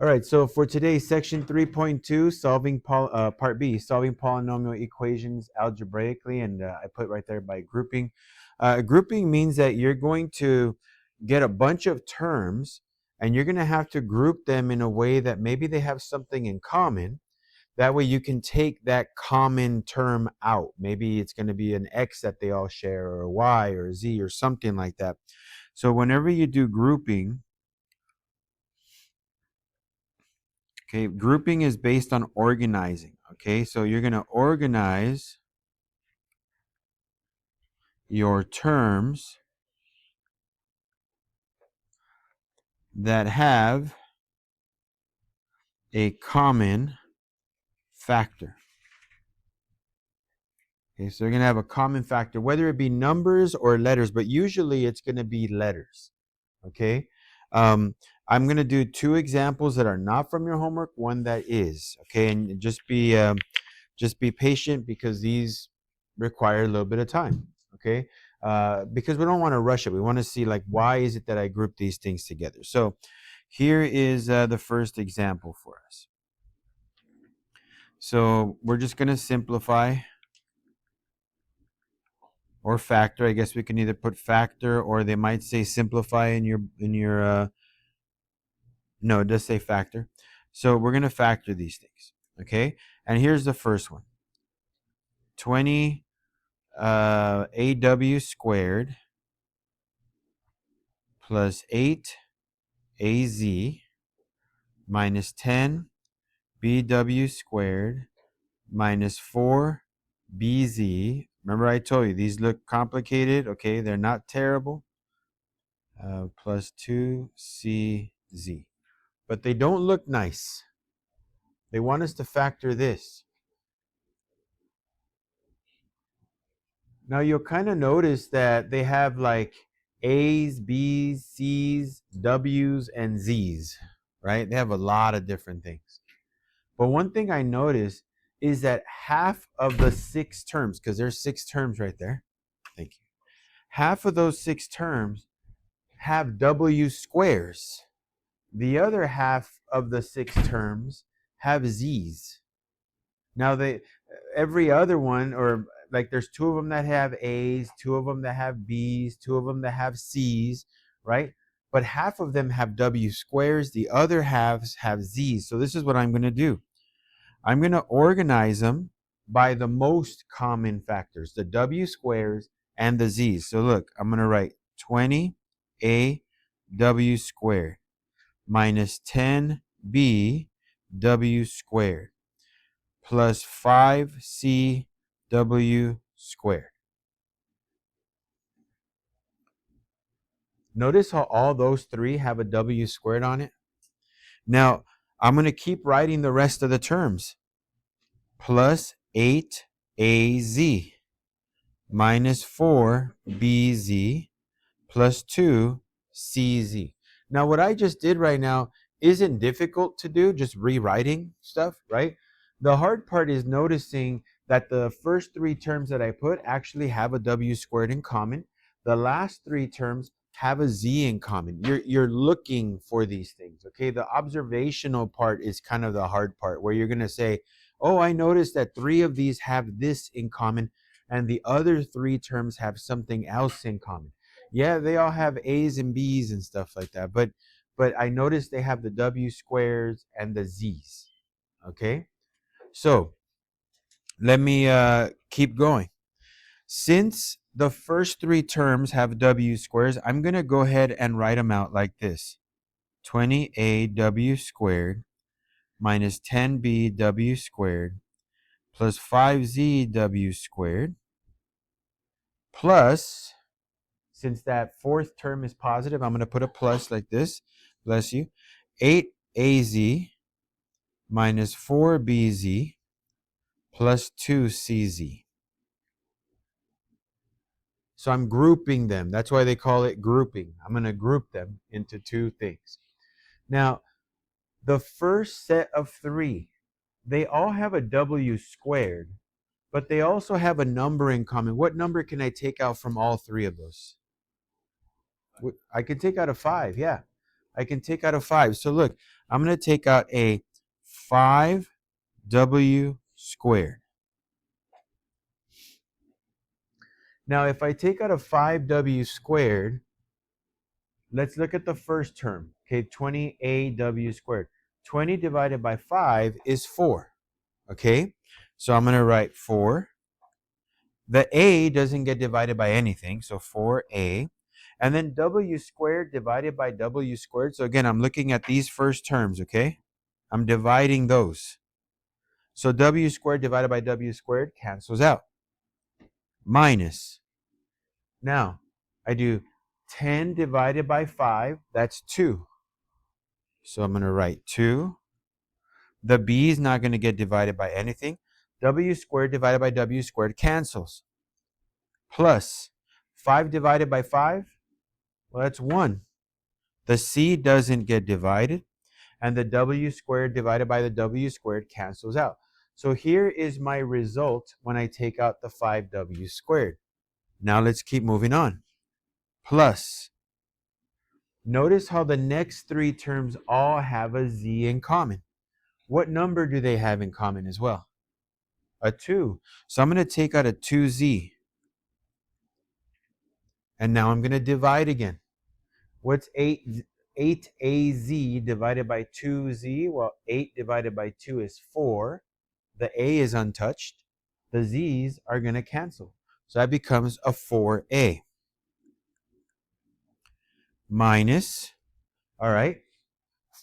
All right, so for today, section 3.2, part B, solving polynomial equations algebraically, and I put right there by grouping. Grouping means that you're going to get a bunch of terms, and you're going to have to group them in a way that maybe they have something in common. That way you can take that common term out. Maybe it's going to be an X that they all share, or a Y, or a Z, or something like that. So whenever you do grouping, okay, grouping is based on organizing. Okay, so you're going to organize your terms that have a common factor. Okay, so you're going to have a common factor, whether it be numbers or letters, but usually it's going to be letters. Okay, I'm going to do two examples that are not from your homework, one that is. Okay, and just be patient because these require a little bit of time. Okay, because we don't want to rush it. We want to see, like, why is it that I group these things together. So here is the first example for us. So we're just going to simplify or factor. I guess we can either put factor, or they might say simplify in your no, it does say factor. So we're going to factor these things. Okay, and here's the first one. 20 AW squared plus 8 AZ minus 10 BW squared minus 4 BZ. Remember I told you these look complicated. Okay, they're not terrible. Plus 2 CZ. But they don't look nice. They want us to factor this. Now you'll kind of notice that they have like A's, B's, C's, W's, and Z's, right? They have a lot of different things. But one thing I noticed is that half of the 6 terms, because there's 6 terms right there, thank you. Half of those 6 terms have W squares. The other half of the 6 terms have Z's. Now every other one, or like there's 2 of them that have A's, 2 of them that have B's, 2 of them that have C's, right? But half of them have W squares, the other halves have Z's. So this is what I'm going to do. I'm going to organize them by the most common factors, the W squares and the Z's. So look, I'm going to write 20A W squared minus 10B W squared plus 5CW squared. Notice how all those 3 have a W squared on it? Now, I'm going to keep writing the rest of the terms. Plus 8AZ minus 4BZ plus 2CZ. Now, what I just did right now isn't difficult to do, just rewriting stuff, right? The hard part is noticing that the first 3 terms that I put actually have a W squared in common. The last 3 terms have a Z in common. You're looking for these things, okay? The observational part is kind of the hard part, where you're going to say, oh, I noticed that 3 of these have this in common, and the other 3 terms have something else in common. Yeah, they all have A's and B's and stuff like that, but I noticed they have the W squares and the Z's. Okay, so let me keep going. Since the first 3 terms have W squares, I'm going to go ahead and write them out like this. 20AW squared minus 10BW squared plus 5ZW squared plus, since that 4th term is positive, I'm going to put a plus like this. Bless you. 8AZ minus 4BZ plus 2CZ. So I'm grouping them. That's why they call it grouping. I'm going to group them into 2 things. Now, the first set of 3, they all have a W squared, but they also have a number in common. What number can I take out from all 3 of those? I can take out a 5, yeah. I can take out a 5. So look, I'm going to take out a 5w squared. Now, if I take out a 5w squared, let's look at the first term. Okay, 20aw squared. 20 divided by 5 is 4. Okay, so I'm going to write 4. The a doesn't get divided by anything, so 4a. And then w squared divided by w squared. So again, I'm looking at these first terms, okay? I'm dividing those. So w squared divided by w squared cancels out. Minus. Now, I do 10 divided by 5, that's 2. So I'm going to write 2. The b is not going to get divided by anything. W squared divided by w squared cancels. Plus 5 divided by 5, well, that's 1. The c doesn't get divided, and the w squared divided by the w squared cancels out. So here is my result when I take out the 5w squared. Now let's keep moving on. Plus, notice how the next 3 terms all have a z in common. What number do they have in common as well? A 2. So I'm going to take out a 2z. And now I'm going to divide again. What's 8az divided by 2z? Well, 8 divided by 2 is 4. The a is untouched. The z's are going to cancel. So that becomes a 4a. Minus, all right,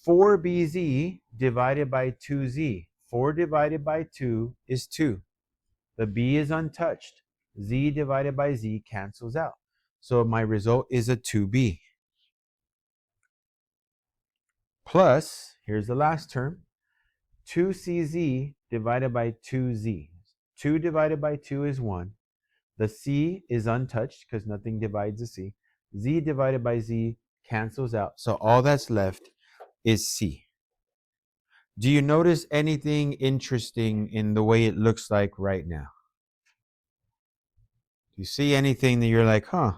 4bz divided by 2z. 4 divided by 2 is 2. The b is untouched. Z divided by z cancels out. So my result is a 2b. Plus, here's the last term, 2cz divided by 2z. 2 divided by 2 is 1. The c is untouched because nothing divides the c. Z divided by z cancels out. So all that's left is c. Do you notice anything interesting in the way it looks like right now? Do you see anything that you're like, huh,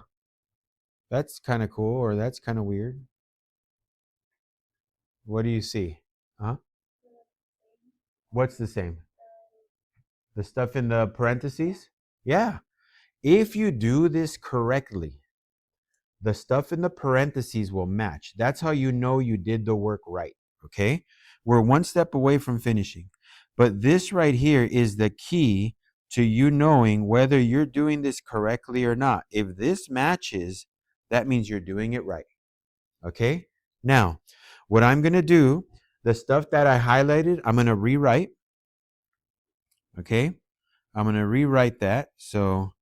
that's kind of cool, or that's kind of weird? What do you see? Huh? What's the same? The stuff in the parentheses? Yeah. If you do this correctly, the stuff in the parentheses will match. That's how you know you did the work right, okay? We're one step away from finishing. But this right here is the key to you knowing whether you're doing this correctly or not. If this matches, that means you're doing it right, okay? Now, what I'm going to do, the stuff that I highlighted, I'm going to rewrite, okay? I'm going to rewrite that. So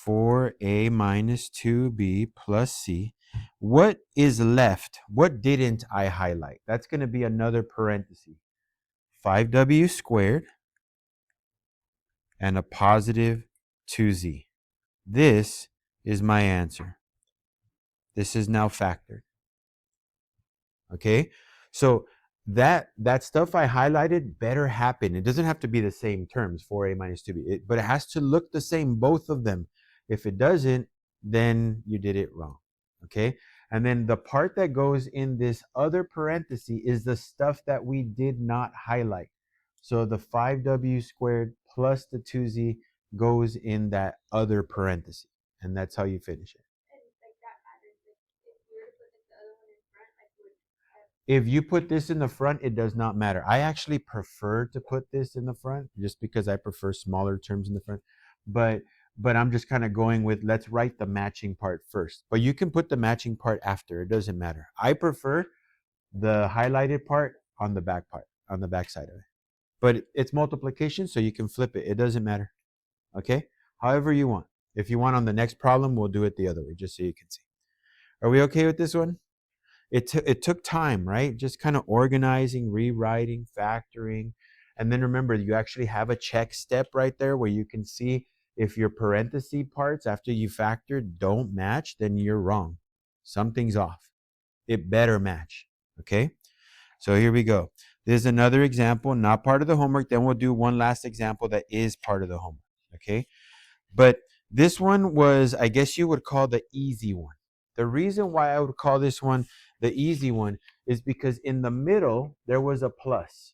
4a minus 2b plus c. What is left? What didn't I highlight? That's going to be another parenthesis. 5w squared and a positive 2z. This is my answer. This is now factored. Okay? So that stuff I highlighted better happen. It doesn't have to be the same terms, 4a minus 2b, but it has to look the same, both of them. If it doesn't, then you did it wrong. Okay? And then the part that goes in this other parenthesis is the stuff that we did not highlight. So the 5w squared plus the 2z goes in that other parenthesis. And that's how you finish it. If you put this in the front, it does not matter. I actually prefer to put this in the front just because I prefer smaller terms in the front. But I'm just kind of going with, let's write the matching part first. But you can put the matching part after. It doesn't matter. I prefer the highlighted part on the back part, on the back side of it. But it's multiplication, so you can flip it. It doesn't matter. Okay? However you want. If you want on the next problem, we'll do it the other way, just so you can see. Are we okay with this one? It took time, right? Just kind of organizing, rewriting, factoring. And then remember, you actually have a check step right there where you can see if your parenthesis parts after you factored don't match, then you're wrong. Something's off. It better match, okay? So here we go. There's another example, not part of the homework. Then we'll do one last example that is part of the homework, okay? But this one was, I guess you would call the easy one. The reason why I would call this one the easy one, is because in the middle, there was a plus,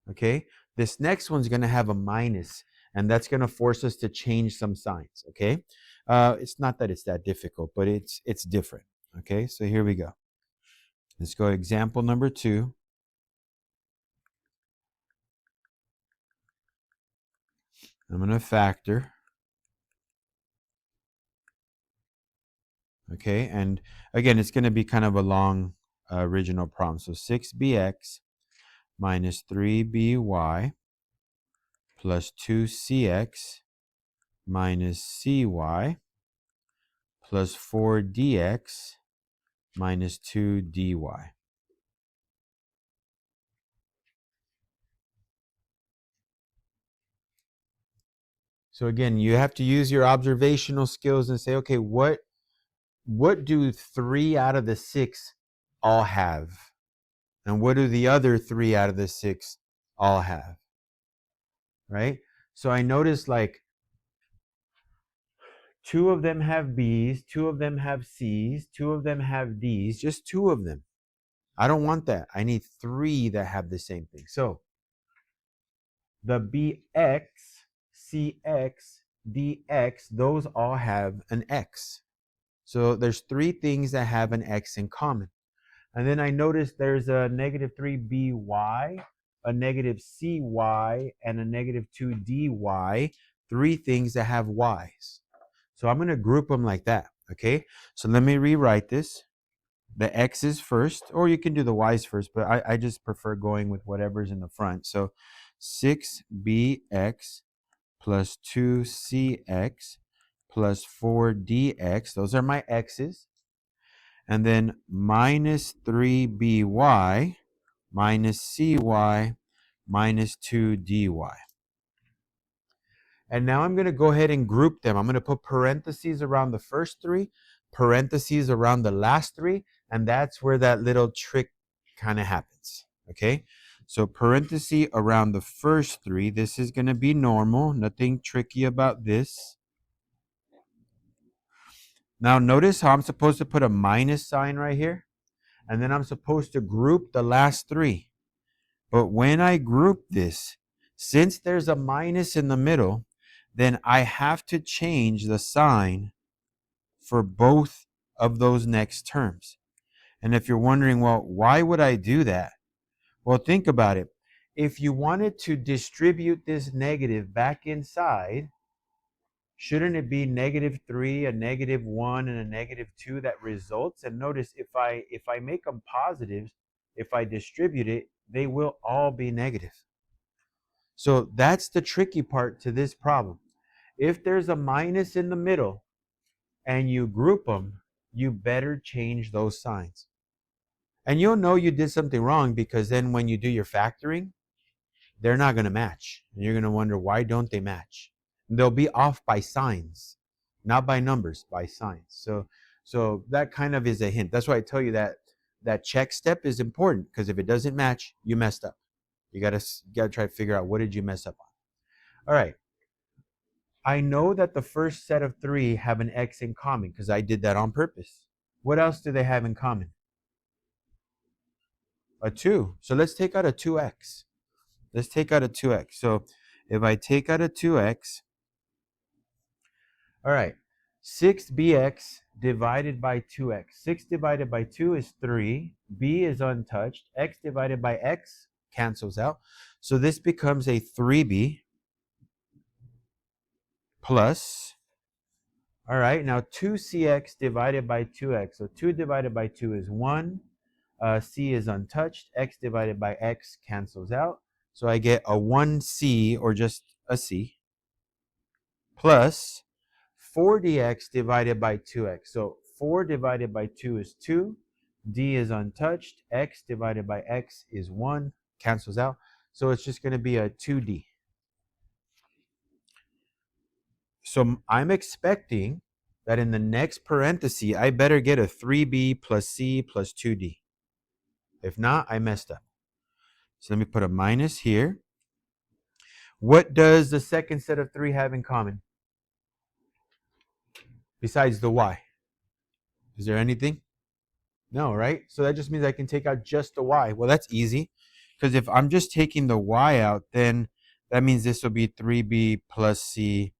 okay? This next one's going to have a minus, and that's going to force us to change some signs, okay? It's not that it's that difficult, but it's different, okay? So here we go. Let's go example number 2. I'm going to factor, okay? And again, it's going to be kind of a long original problem. So 6bx minus 3by plus 2cx minus cy plus 4dx minus 2dy. So again, you have to use your observational skills and say, okay, what do 3 out of the 6 all have? And what do the other 3 out of the 6 all have? Right? So I noticed like 2 of them have B's, 2 of them have C's, 2 of them have D's, just 2 of them. I don't want that. I need 3 that have the same thing. So the BX, CX, DX, those all have an X. So there's 3 things that have an X in common. And then I noticed there's a negative 3by, a negative cy, and a negative 2dy, 3 things that have y's. So I'm going to group them like that, okay? So let me rewrite this. The x's first, or you can do the y's first, but I just prefer going with whatever's in the front. So 6bx plus 2cx plus 4dx, those are my x's. And then minus 3by minus cy minus 2dy. And now I'm going to go ahead and group them. I'm going to put parentheses around the first 3, parentheses around the last 3, and that's where that little trick kind of happens, okay? So parenthesis around the first 3, this is going to be normal, nothing tricky about this. Now notice how I'm supposed to put a minus sign right here, and then I'm supposed to group the last 3. But when I group this, since there's a minus in the middle, then I have to change the sign for both of those next terms. And if you're wondering, well, why would I do that? Well, think about it. If you wanted to distribute this negative back inside, shouldn't it be -3, a -1, and a -2 that results? And notice if I make them positives, if I distribute it, they will all be negative. So that's the tricky part to this problem. If there's a minus in the middle and you group them, you better change those signs. And you'll know you did something wrong because then when you do your factoring, they're not going to match. And you're going to wonder, why don't they match? And they'll be off by signs, not by numbers, by signs. So that kind of is a hint. That's why I tell you that check step is important, because if it doesn't match, you messed up. You got to try to figure out, what did you mess up on? All right. I know that the first set of 3 have an X in common because I did that on purpose. What else do they have in common? A 2. So let's take out a 2x. Let's take out a 2x. So if I take out a 2x, all right, 6bx divided by 2x. 6 divided by 2 is 3. B is untouched. X divided by x cancels out. So this becomes a 3b plus, all right, now 2cx divided by 2x. So 2 divided by 2 is 1. C is untouched. X divided by x cancels out. So I get a 1c, or just a c, plus 4dx divided by 2x. So 4 divided by 2 is 2. D is untouched. X divided by x is 1. Cancels out. So it's just going to be a 2d. So I'm expecting that in the next parenthesis, I better get a 3b plus c plus 2d. If not, I messed up. So let me put a minus here. What does the second set of 3 have in common besides the y? Is there anything? No, right? So that just means I can take out just the y. Well, that's easy, because if I'm just taking the y out, then that means this will be 3b plus c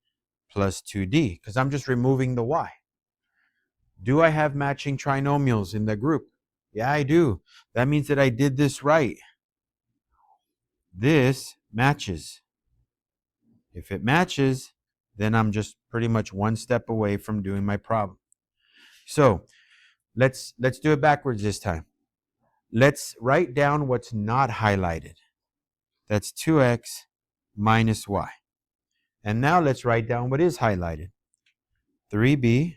plus 2d, because I'm just removing the y. Do I have matching trinomials in the group? Yeah, I do. That means that I did this right. This matches. If it matches, then I'm just pretty much one step away from doing my problem. So let's do it backwards this time. Let's write down what's not highlighted. That's 2x minus y. And now let's write down what is highlighted. 3b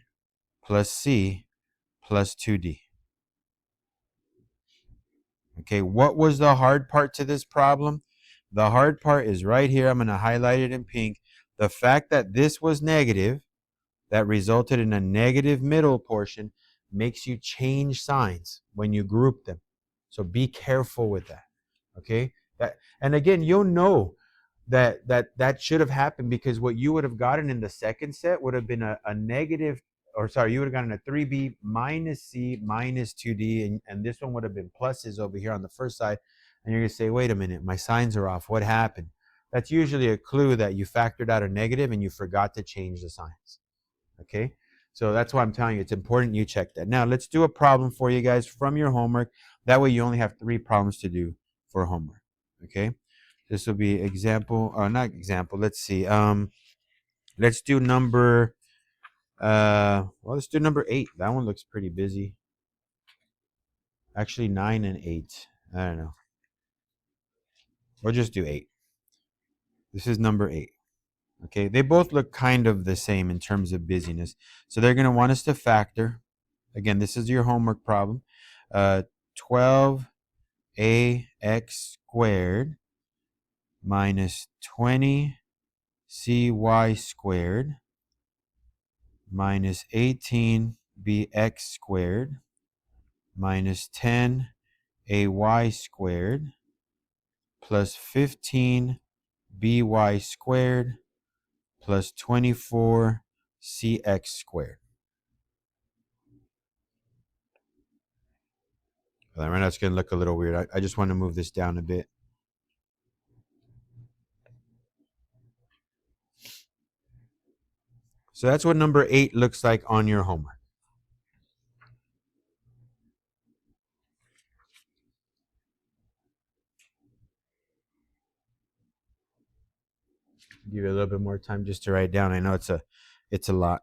plus c plus 2d. Okay, what was the hard part to this problem? The hard part is right here. I'm going to highlight it in pink. The fact that this was negative, that resulted in a negative middle portion, makes you change signs when you group them. So be careful with that. Okay? And again, you'll know that should have happened, because what you would have gotten in the second set would have been a negative, or sorry, you would have gotten a 3b minus c minus 2d, and this one would have been pluses over here on the first side. And you're going to say, wait a minute, my signs are off. What happened? That's usually a clue that you factored out a negative and you forgot to change the signs. Okay? So that's why I'm telling you, it's important you check that. Now, let's do a problem for you guys from your homework. That way you only have 3 problems to do for homework. Okay? This will be example, or not example. Let's see. Let's do number, let's do number 8. That one looks pretty busy. Actually, 9 and 8. I don't know. We'll just do 8. This is number 8. Okay, they both look kind of the same in terms of busyness. So they're going to want us to factor. Again, this is your homework problem. 12ax squared minus 20cy squared minus 18bx squared minus 10ay squared plus 15by squared plus 24cx squared. Right now it's going to look a little weird. I just want to move this down a bit. So that's what number 8 looks like on your homework. Give you a little bit more time just to write down. I know it's a lot.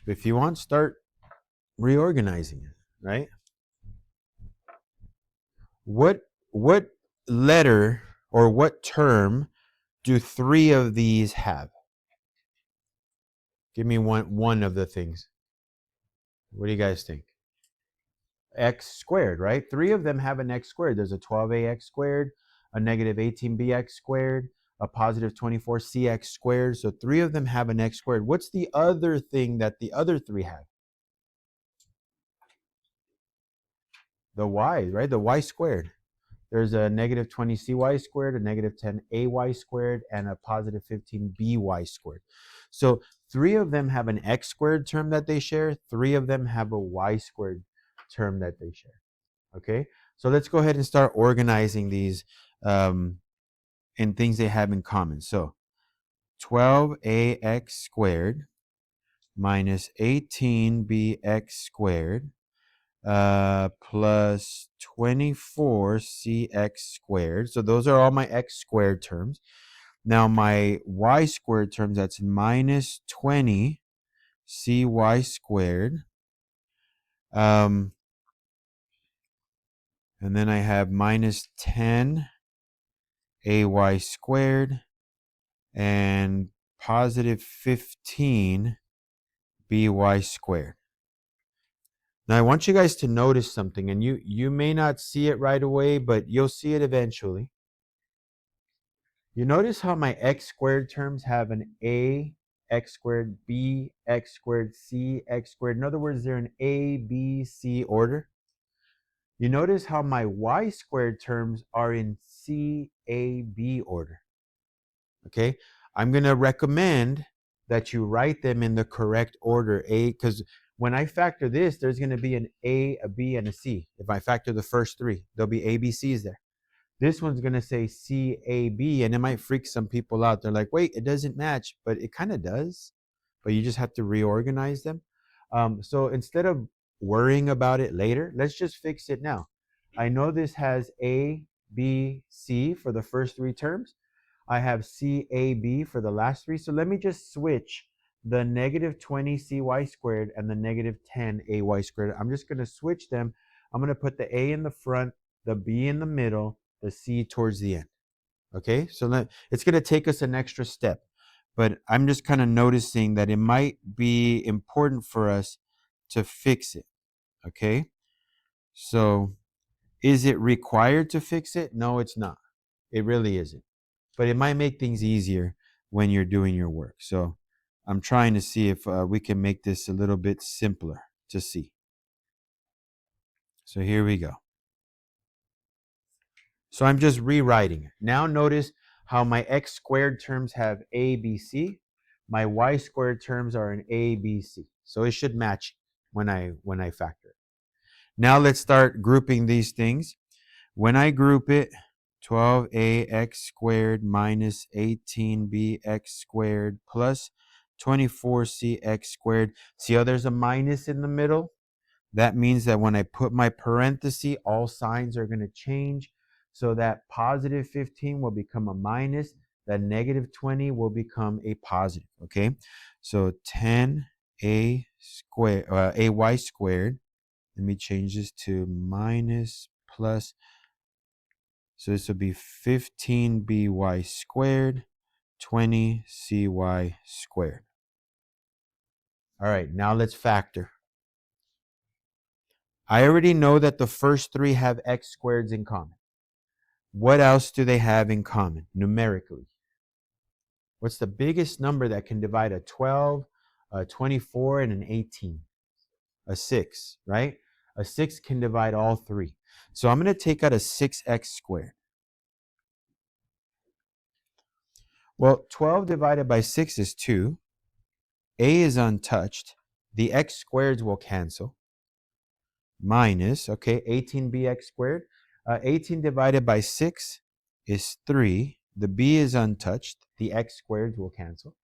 If you want, start reorganizing it, right? What letter or what term do 3 of these have? Give me one of the things. What do you guys think? X squared, right? 3 of them have an x squared. There's a 12ax squared, a negative 18bx squared, a positive 24cx squared. So 3 of them have an x squared. What's the other thing that the other 3 have? The y, right? The y squared. There's a negative 20cy squared, a negative 10ay squared, and a positive 15by squared. So 3 of them have an x squared term that they share. 3 of them have a y squared term that they share. Okay, so let's go ahead and start organizing these in things they have in common. So 12ax squared minus 18bx squared plus 24cx squared. So those are all my x squared terms. Now my y squared terms, that's minus 20cy squared. And then I have minus 10ay squared and positive 15by squared. Now I want you guys to notice something, and you may not see it right away, but you'll see it eventually. You notice how my x squared terms have an a x squared, b x squared, c x squared. In other words, they're in a, b, c order. You notice how my y squared terms are in c, a, b order. Okay, I'm going to recommend that you write them in the correct order. Because when I factor this, there's going to be an A, a B, and a C. If I factor the first three, there'll be A, B, C's there. This one's going to say C, A, B, and it might freak some people out. They're like, wait, it doesn't match, but it kind of does. But you just have to reorganize them. So instead of worrying about it later, let's just fix it now. I know this has A, B, C for the first three terms. I have C, A, B for the last three. So let me just switch the negative 20 CY squared and the negative 10 AY squared. I'm just going to switch them. I'm going to put the A in the front, the B in the middle, the C towards the end. Okay, so it's going to take us an extra step. But I'm just kind of noticing that it might be important for us to fix it. Okay, so is it required to fix it? No, it's not. It really isn't. But it might make things easier when you're doing your work. So I'm trying to see if we can make this a little bit simpler to see. So here we go. So I'm just rewriting it. Now notice how my x squared terms have a, b, c. My y squared terms are an a, b, c. So it should match when I factor it. Now let's start grouping these things. When I group it, 12ax squared minus 18bx squared plus 24cx squared. See how there's a minus in the middle? That means that when I put my parenthesis, all signs are going to change. So that positive 15 will become a minus. That negative 20 will become a positive. Okay, so 10a squared, ay squared. Let me change this to minus plus. So this will be 15by squared, 20cy squared. All right, now let's factor. I already know that the first three have x squareds in common. What else do they have in common numerically? What's the biggest number that can divide a 12, a 24, and an 18? A 6, right? A 6 can divide all three. So I'm going to take out a 6x squared. Well, 12 divided by 6 is 2. A is untouched. The x squareds will cancel. Minus, okay, 18bx squared. 18 divided by 6 is 3. The b is untouched. The x squareds will cancel.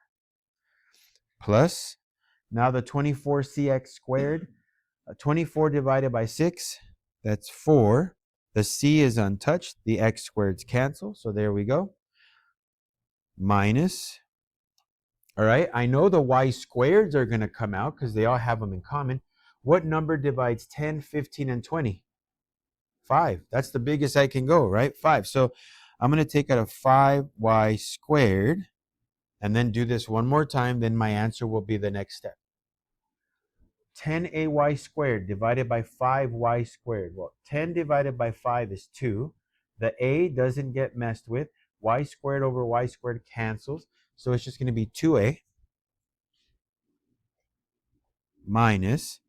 Plus, now the 24cx squared. 24 divided by 6, that's 4. The c is untouched. The x squareds cancel. So there we go. Minus. All right, I know the y squareds are going to come out because they all have them in common. What number divides 10, 15, and 20? 5. That's the biggest I can go, right? 5. So I'm going to take out a 5y squared and then do this one more time. Then my answer will be the next step. 10ay squared divided by 5y squared. Well, 10 divided by 5 is 2. The a doesn't get messed with. Y squared over y squared cancels. So it's just going to be 2a minus,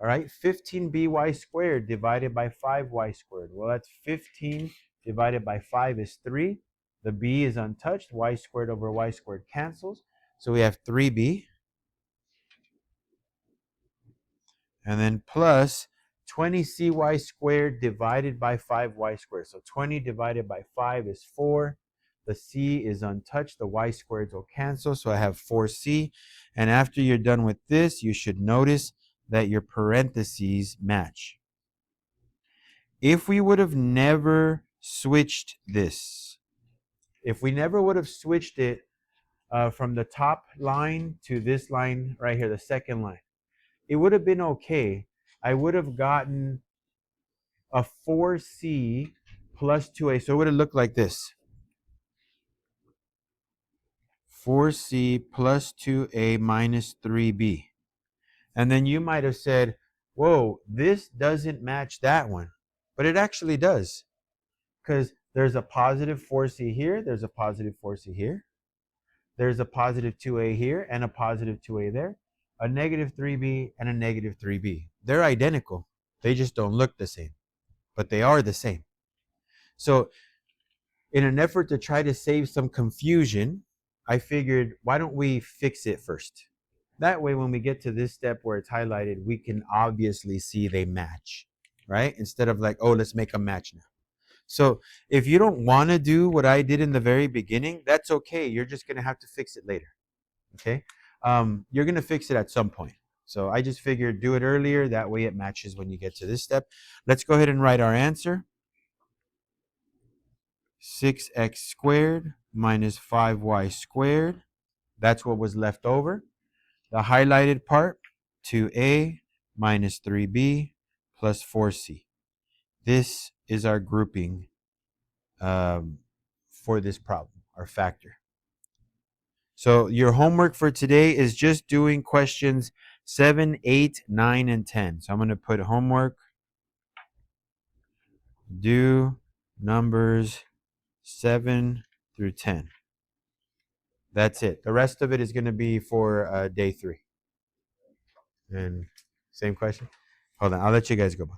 all right, 15by squared divided by 5y squared. Well, that's 15 divided by 5 is 3. The b is untouched. Y squared over y squared cancels. So we have 3b. And then plus 20cy squared divided by 5y squared. So 20 divided by 5 is 4. The c is untouched. The y squareds will cancel. So I have 4c. And after you're done with this, you should notice that your parentheses match. If we would have never switched this, if we never would have switched it from the top line to this line right here, the second line, it would have been okay. I would have gotten a 4c plus 2a. So it would have looked like this. 4c plus 2a minus 3b. And then you might have said, whoa, this doesn't match that one. But it actually does. Because there's a positive 4c here. There's a positive 4c here. There's a positive 2a here and a positive 2a there. A negative 3b and a negative 3b. They're identical. They just don't look the same. But they are the same. So in an effort to try to save some confusion, I figured, why don't we fix it first? That way, when we get to this step where it's highlighted, we can obviously see they match, right? Instead of like, oh, let's make a match now. So if you don't want to do what I did in the very beginning, that's okay. You're just going to have to fix it later, okay? You're going to fix it at some point. So I just figured do it earlier. That way it matches when you get to this step. Let's go ahead and write our answer. 6x squared minus 5y squared. That's what was left over. The highlighted part, 2a minus 3b plus 4c. This is our grouping for this problem, our factor. So your homework for today is just doing questions 7, 8, 9, and 10. So I'm going to put homework, do numbers 7 through 10. That's it. The rest of it is going to be for day 3. And same question. Hold on. I'll let you guys go.